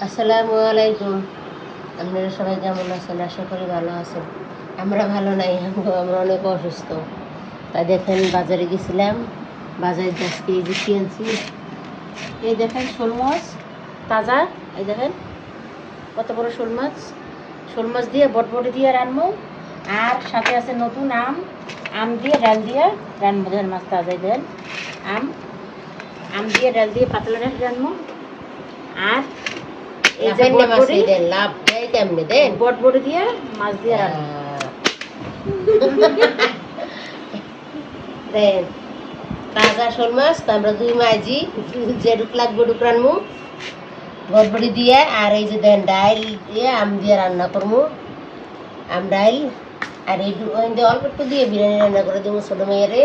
আসসালামু আলাইকুম। আপনারা সবাই কেমন আছেন? আশা করি ভালো আছেন। আমরা ভালো নাই, আমরা অনেক অসুস্থ। তাই দেখেন বাজারে গেছিলাম, বাজারে 10 কেজি আনছি। এই দেখেন শোল মাছ তাজা, এই দেখেন কত বড় শোল মাছ। শোল মাছ দিয়ে বটবটি দিয়ে রানবো, আর সাথে আছে নতুন আম। আম দিয়ে ডাল দিয়ে রানবো। দেখেন মাছ তাজাই দেন। আম দিয়ে ডাল দিয়ে পাতলা ডাল রানবো। আর এই যে বটবটি দেন, লাভ দেয় কেমনে দেন, বটবটি দিয়ে মাছ দিয়ে রান্না দেন। তাজা শোল মাছ তো আমরা 2 মাইজি যেটুক লাগবে ওটুক রান্নু বটবটি দিয়ে। আর এই যে দেন ডাইল দিয়ে আম দিয়ে রান্না করবো, আম ডাইল। আর এই অল্প একটু দিয়ে বিরিয়ানি রান্না করে দেবো ছোটো মেয়েরে।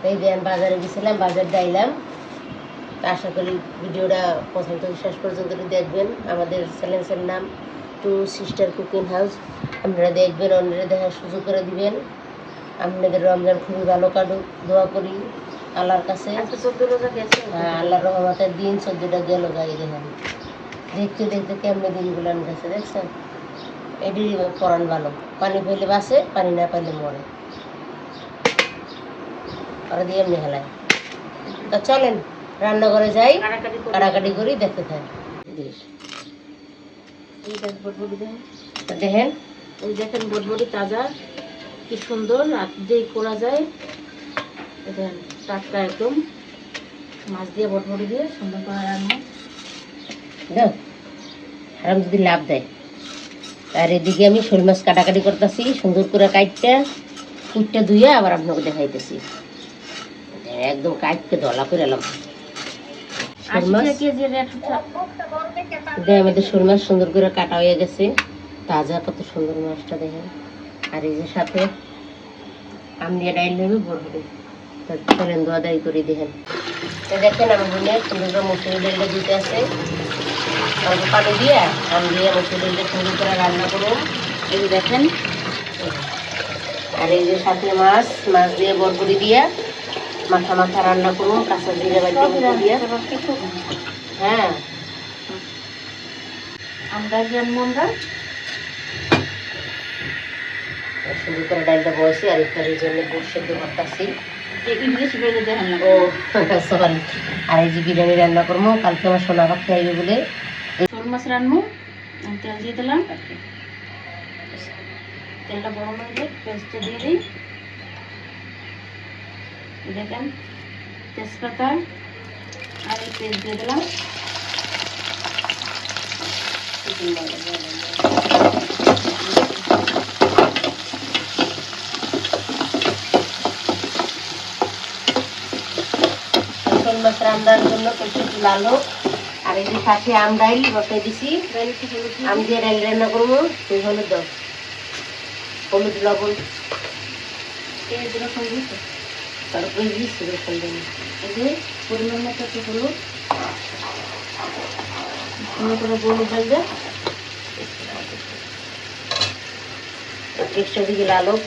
এই দেন বাজারে গেছিলাম, বাজার ডাইলাম। আশা করি ভিডিওটা প্রথম থেকে শেষ পর্যন্ত দেখবেন। আমাদের চ্যানেলের নাম 2 সিস্টার কুকিং হাউস। আপনারা দেখবেন, অন্যরা দেখার সুযোগ করে দিবেন। আপনাদের রমজান খুবই ভালো কাটুক দোয়া করি আল্লাহর কাছে। 14 রোজা গেছে, হ্যাঁ আল্লাহর রহমতের দিন 14টা গেল। গাই দেখেন দেখতে দেখতে কেমনে দিনগুলো গেছে দেখছেন। এটি পরান ভালো, পানি পেলে বাসে, পানি না পাইলে মরে। ওরা দিয়ে এমনি হেলায়। তা চলেন রান্নাঘরে যাই, কাটাকাটি করি, দেখতে থাকি। দেখেন ওই দেখেন বটবটি তাজা, কি সুন্দর রাত দিয়েই করা যায়। দেখেন টাটকা একদম মাছ দিয়ে বটবটি দিয়ে সুন্দর করে রান্না আরাম যদি লাভ দেয়। আর এদিকে আমি শোল মাছ কাটাকাটি করতেছি, সুন্দর করে কাটটা কুটটা ধুয়ে আবার আপনাকে দেখাইতেছি। একদম কাটতে ধলা করে এলাম। আমাদের শোল মাছ সুন্দর করে কাটা হয়ে গেছে, তাজা কত সুন্দর মাছটা দেখেন। আর এই যে সাথে আম দিয়ে ডাইল নেবে বড় চলেন দোয়া দায়ী করে দেখেন। দেখেন আমি বলে সুন্দর করে মসুরি ডালটা দিতে আছে, অল্প পানি দিয়ে আম দিয়ে মসুরি ডালটা সুন্দর করে রান্না করুন। এই যে দেখেন। আর এই যে সাথে মাছ দিয়ে বরবটি দিয়ে মাথা মাথা রান্না করুন, কাঁচা জিরে বাটি দিয়ে। হ্যাঁ আমরা সুন্দর করে ডালটা বসে আর ইফতারের জন্য গুড় সেদ্ধ করতেছি। ও সরি। আর এই যে বিরিয়ানি রান্না করবো, কালকে আমার সোনা ভাত খাইবে বলে শোল মাছ রান্নু। তেল দিয়ে দিলাম, তেলটা গরম হয়ে গেলে পেঁয়াজটা দিয়ে দিই। দেখেন তেজপাতা আর এই পেঁয়াজ দিয়ে দিলাম। শোল মাছ রান্নার জন্য একটু লাল হোক। আর এই যে সাথে আম ডাইল বসাই দিছি, আম দিয়ে ডাইল রান্না করবো। সেই হলুদ দাও, হলুদ লবণ তারপরে দিচ্ছি রসুন দেন। এই যে পরিমাণ মতো একটু হলুদ, সুন্দর করে হলুদ ডালবে। এক্সট্রা দিকে লাল হোক।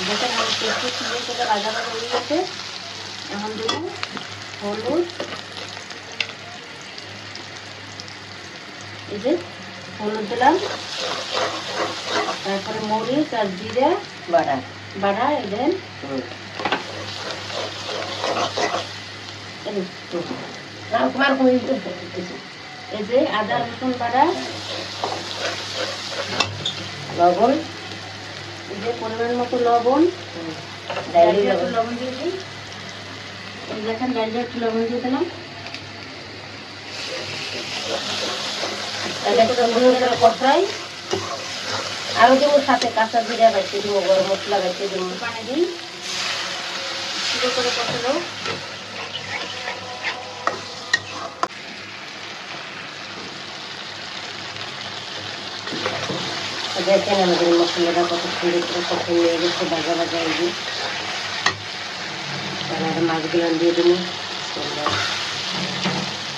দেখেন আমি পেঁয়াজটা সুন্দর করে ভাজা ভাজা হয়ে গেছে। এখন দেবো হলুদ, এই যে হলুদ দিলাম, তারপরে মরিচ আর জিরে বাড়া এই দেন। এই যে আদা রসুন বাড়া, লবণ, এই যে পরিমাণ মতো লবণ, একটু লবণ দিয়ে দিই। এই দেখেন ডাইলে একটু লবণ দিয়ে দিলাম। কষাই আরো দেবো সাথে কাঁচা জিরা বাইতে দেবো, গরম মশলা বাইতে দেবো, পানি দিই। সুন্দর করে কষালো। দেখেন আমাদের মশলাটা কত সুন্দর করে কষে নিয়ে গেছে, ভাজা ভাজা এই যে। তারপরে মাছগুলো দিয়ে দেবো।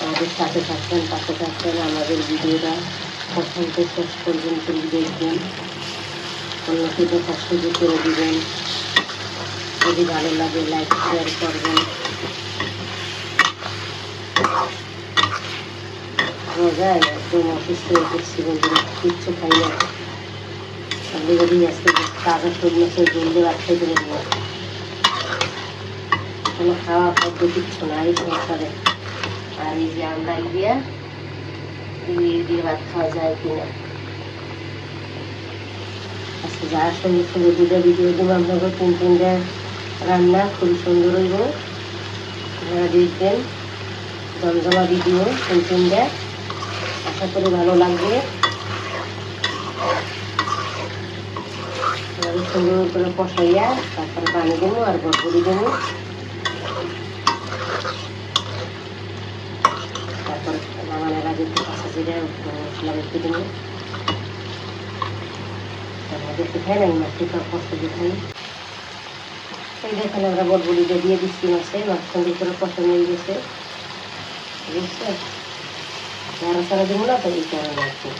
আমাদের সাথে থাকবেন, পাশে থাকবেন, আমাদের ভিডিওটা প্রথম থেকে শেষ পর্যন্ত দেখবেন, অন্যকে দেখার সুযোগ করে দেবেন। যদি ভালো লাগে লাইক শেয়ার করবেন। খাওয়া যায়, একদম অসুস্থ হয়ে পড়ছি বন্ধুরা, কিচ্ছু খাই না। আপনি যদি আজকে তাজা শোল মাছের ঝোল দিয়ে ভাত খাইতে পারবো, কোনো খাওয়া খাদ্য কিচ্ছু নাই সংসারে। আর এই যে আমরা দিয়ে দিয়ে ভাত খাওয়া যায় কিনা। আজকে যার সঙ্গে সঙ্গে দুটো ভিডিও দেবো আপনাকে, 3-3টা রান্না, খুবই সুন্দর হইব। আপনারা দেখবেন জমজমা ভিডিও 3-3টা, আশা করি ভালো লাগবে। সুন্দর করে কষাইয়া তারপরে পানি দেবো আর বরবটি দেবো, তারপরে নামানোর আগে একটু কাঁচা জিরা মশলা রেখে দেবো। দেখতে খাই না মাছটি কষ্ট দিয়ে খাই। এই দেখেন আমরা বরবটিটা দিয়ে দিচ্ছি মাছে, মাছ সুন্দর করে কষানো হয়ে গেছে, বুঝছেন? নাড়া ছাড়া দেবো না, তো এই কারণে আর কি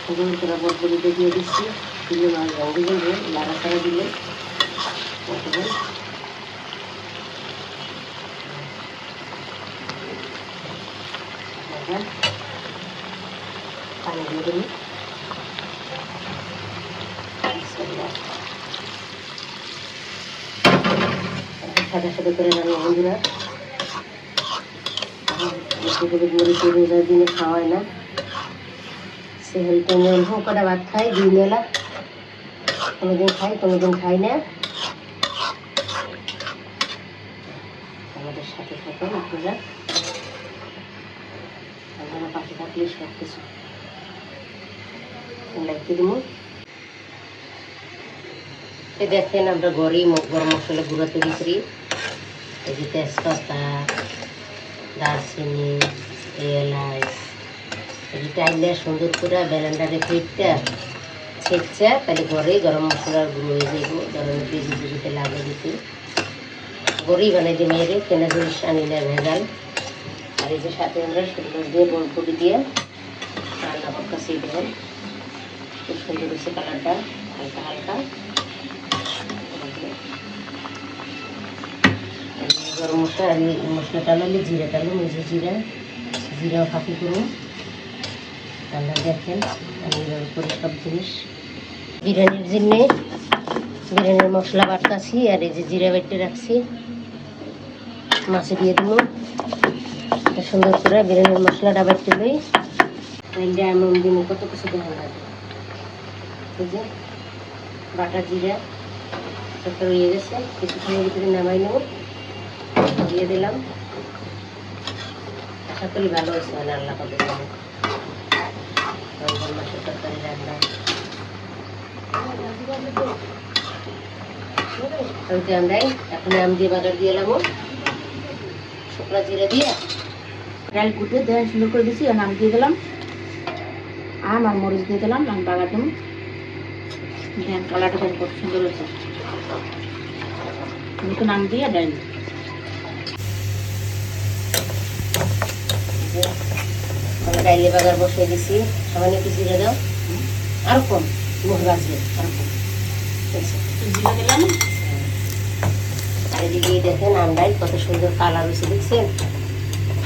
সুন্দর করে বরবটিটা দিয়ে দিচ্ছি। দিলে মাছ ভেঙে যাবে, নাড়া ছাড়া দিলে পানি দিয়ে দেবো। সাদা সাদা করে রান্না বন্ধুরা, মরিচে রোজার দিনে খাওয়ায় না, সেহেল টাইমে অল্প কটা ভাত খাই 2 বেলা, কোনোদিন খাই কোনোদিন খাই না। আমাদের সাথে থাকেন আপনারা, আপনারা পাশে থাকলে সব কিছু লাগতে দেবো। দেখেন আমরা ঘরেই গরম মশলা গুঁড়ো তৈরি করি। এই যে তেজপাতা, দারচিনি, এলাচ, এই টাইলে সুন্দর করে ব্যালেন্ডারে ফিটটা ছেঁচা, তাহলে ঘরেই গরম মশলার গুঁড়ো হয়ে যাইব। ধরনের কেজি কেজিতে লাগে দিতে ঘরেই বানাই দিই মেয়েরে, কেনা জিনিস আনি না ভেজাল। আর এই যে সাথে আমরা সুন্দর দিয়ে বরবটি দিয়ে রান্না করতেছি, দেখেন খুব সুন্দর হচ্ছে কালারটা, হালকা হালকা। গরম মশলা আর মশলাটা হলে জিরাটা হলো মেজে জিরাও ফাঁকি করুন। রান্না দেখেন আমি এভাবে করি সব জিনিস। বিরিয়ানির জন্যে বিরিয়ানির মশলা বাটতাছি, আর এই যে জিরা বেটে রাখছি মাছে দিয়ে দেবো। সুন্দর করে বিরিয়ানির মশলাটা বেটে লই, তাইলে এমন দিনে কত কিছু দেওয়া লাগে। এই যে বাটা জিরা একটা রয়ে গেছে, কিছুক্ষণের ভিতরে নামাই নেব, দিয়ে দিলাম। আশা করি ভালো হয়েছে, মানে আল্লাহ কত মাছের তরকারি রান্না। আমরা এখন আম দিয়ে বাগার দিয়ে এলাম, শুকনা জিরা দিয়ে ডাল কুটে দেওয়া সুন্দর করে দিচ্ছি, নাম দিয়ে দিলাম, আম আর মরিচ দিয়ে দিলাম, আমি বাগার দেবো। দেন কালারটা কত সুন্দর হয়েছে, নতুন আম দিয়ে ডাল। ডাইলে বাগার বসিয়ে দিচ্ছি, সামান্য একটু জিরে দাও, আর কম মুখ বাজবে, আর কম জিরে দিলাম। আর এদিকে দেখেন আমরাই কত সুন্দর কালার হয়েছে, দেখছেন?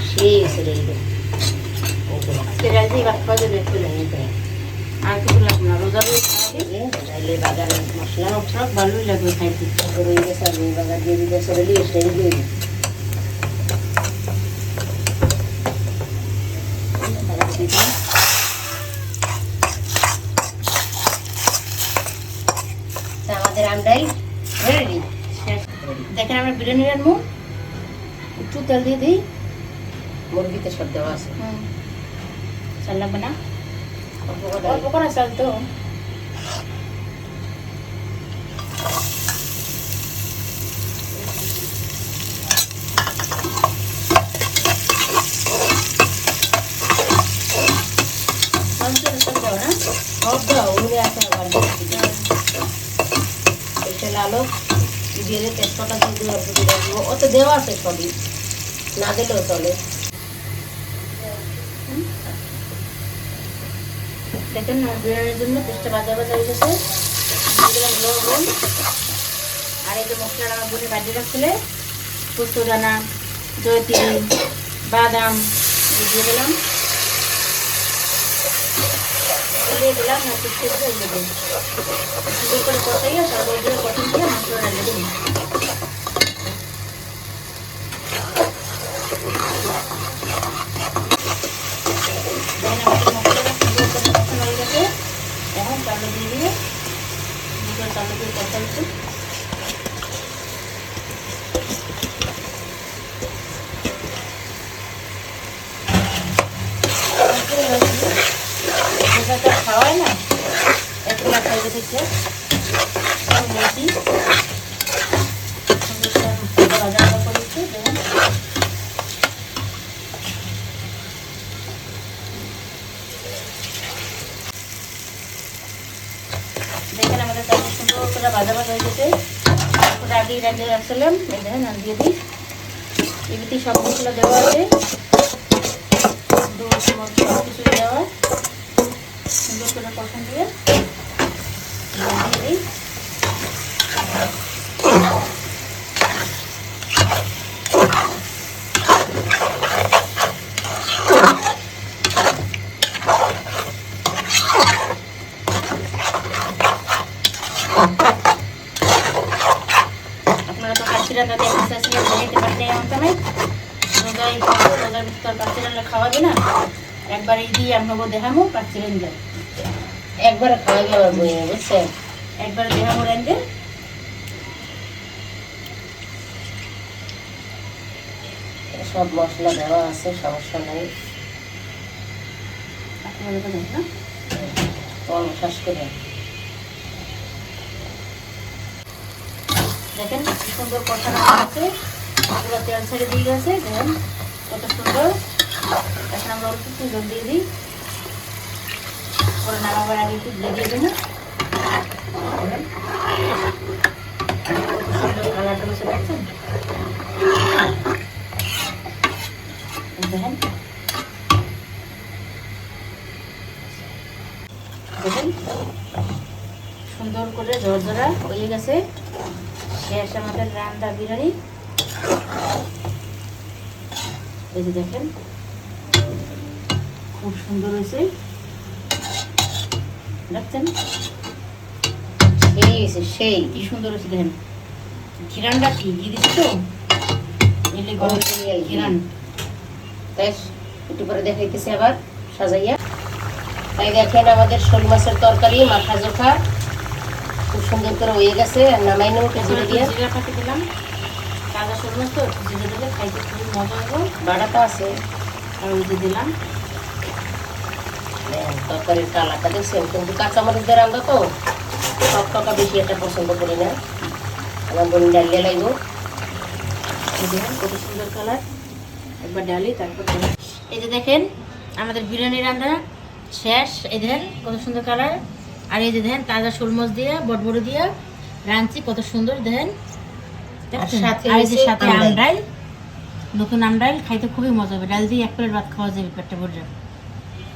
সেই হয়েছে আর কিছু লাগবে না, রোজা ডাইলে বাগারের মশলা সব ভালোই লাগবে খাইতে। রয়ে গেছে আর বাগার দিয়ে দিতে সরলি এসে দিয়ে দিই। আমাদের আমরাই রেডি। দেখেন আমরা বিরিয়ানি রান্নু, একটু তেল দিয়ে দিই, মুরগিতে সব দেওয়া আছে, চাল লাগবে না, অল্প করা চাল তো। সব দাও উড়ে আসে, লালো দিয়ে তেজপাতা দিয়ে দেবো, অত দেওয়া আছে সবই, না দিলেও চলে। দেখেন বিরিয়ানির জন্য পেস্টটা বাজা বাজা হয়ে গেছে, দিয়ে দিলাম লবণ। আর এই যে মশলাটা আমার বোনে বাজিয়ে রাখছিলে, পোস্ত দানা, জয়ত্রী, বাদাম দিয়ে দিলাম, দিয়ে দিলাম না একটু সেদ্ধ হয়ে যাবে। সুন্দর করে কষাইয়া তারপর দিয়ে কষাই দিয়ে মশলা ঢেলে দিন। এখন চালু দিয়ে দিয়ে চালু দিয়ে কষাইছি। খাওয়ায় না একলা খাইবে থেকে বলছি ভাজা করেছি। দেখেন আমাদের তারপর সুন্দর করে ভাজা ভাজা হয়ে গেছে। ওটা আগেই রাখিয়ে রাখছিলাম, এই দেখেন আমি দিয়ে দিই। এমনিতেই সব মশলা দেওয়া আছে, সব কিছু দেওয়া। সুন্দর করে কষান দিয়ে দিই। আপনারা তো কাশিরাটা দেখতে যেতে পারলে এমনটা নাই, রোজার ভিতর কাশিরালে খাওয়াবে না, একবার এই দিয়ে আপনাকে দেখামো কাশিরা নিয়ে যাবে। একবারে খাওয়াবে আমার বইয়ে, বুঝছেন? একবার দেখামো রাঁধতে। সব মশলা দেওয়া আছে, সমস্যা নাই। আপনারা তো দেখেন অল্প শ্বাস করে দেখেন কি সুন্দর কষানো আছে, পুরো তেল ছেড়ে দিয়ে গেছে। দেখেন কত সুন্দর। এখন আমরা অল্প একটু জল দিয়ে দিই, পরে নামাবার আগে একটু দিয়ে দেবো। কালারটা বসে দেখছেন, দেখেন দেখেন সুন্দর করে ঝরঝরা হয়ে গেছে। শেষ আমাদের রান্না বিরিয়ানি। এই যে দেখেন খুব সুন্দর হয়েছে, দেখছেন সেই কি সুন্দর হয়েছে। দেখেন ঘিরানটা কি ঘি দিচ্ছি তো, এলে ঘিরান। তাই একটু পরে দেখাইতেছি আবার সাজাইয়া। তাই দেখেন আমাদের শোল মাছের তরকারি মাথা জোখা খুব সুন্দর করে হয়ে গেছে। নামাই নেব জিরে দিয়ে। জিরা পাতি দিলাম, তাজা শোল মাছ তো জিরে দিলে খাইতে খুবই মজা হবে। বাটা তো আছে, আর ওই যে দিলাম তরকারির কালারটা দেখছেন, কিন্তু কাঁচামরিচ দিয়ে রান্না তো সব টাকা বেশি একটা পছন্দ করি না। আমার বোন ডালিয়া লাগবো। দেখেন কত সুন্দর কালার। একবার ডালি তারপর এই যে দেখেন আমাদের বিরিয়ানি রান্না শেষ। এই দেখেন কত সুন্দর কালার। আর এই যে দেখেন তাজা শোল মাছ দিয়ে বড়বড় দিয়ে রাঁধছি, কত সুন্দর দেখেন। আর এই যে সাথে আম ডাল, নতুন আম ডাল খাইতে খুবই মজা হবে। ডাল দিয়ে এক প্লেট ভাত খাওয়া যাবে পেটটা ভরে।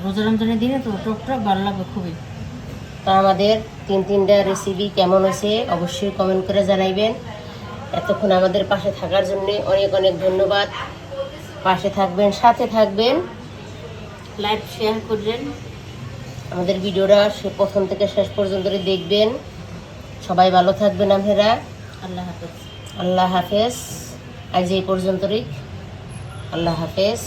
রোজা রমজানের দিনে তো টক টক ভালো লাগবে খুবই। তো আমাদের তিনটা রেসিপি কেমন হয়েছে অবশ্যই কমেন্ট করে জানাইবেন। এতক্ষণ আমাদের পাশে থাকার জন্য অনেক অনেক ধন্যবাদ। পাশে থাকবেন, সাথে থাকবেন, লাইক শেয়ার করবেন। আমাদের ভিডিওটা প্রথম থেকে শেষ পর্যন্ত দেখবেন। সবাই ভালো থাকবেন আপনারা। আল্লাহ হাফেজ। আল্লাহ হাফেজ। আজ এই পর্যন্তই। আল্লাহ হাফেজ।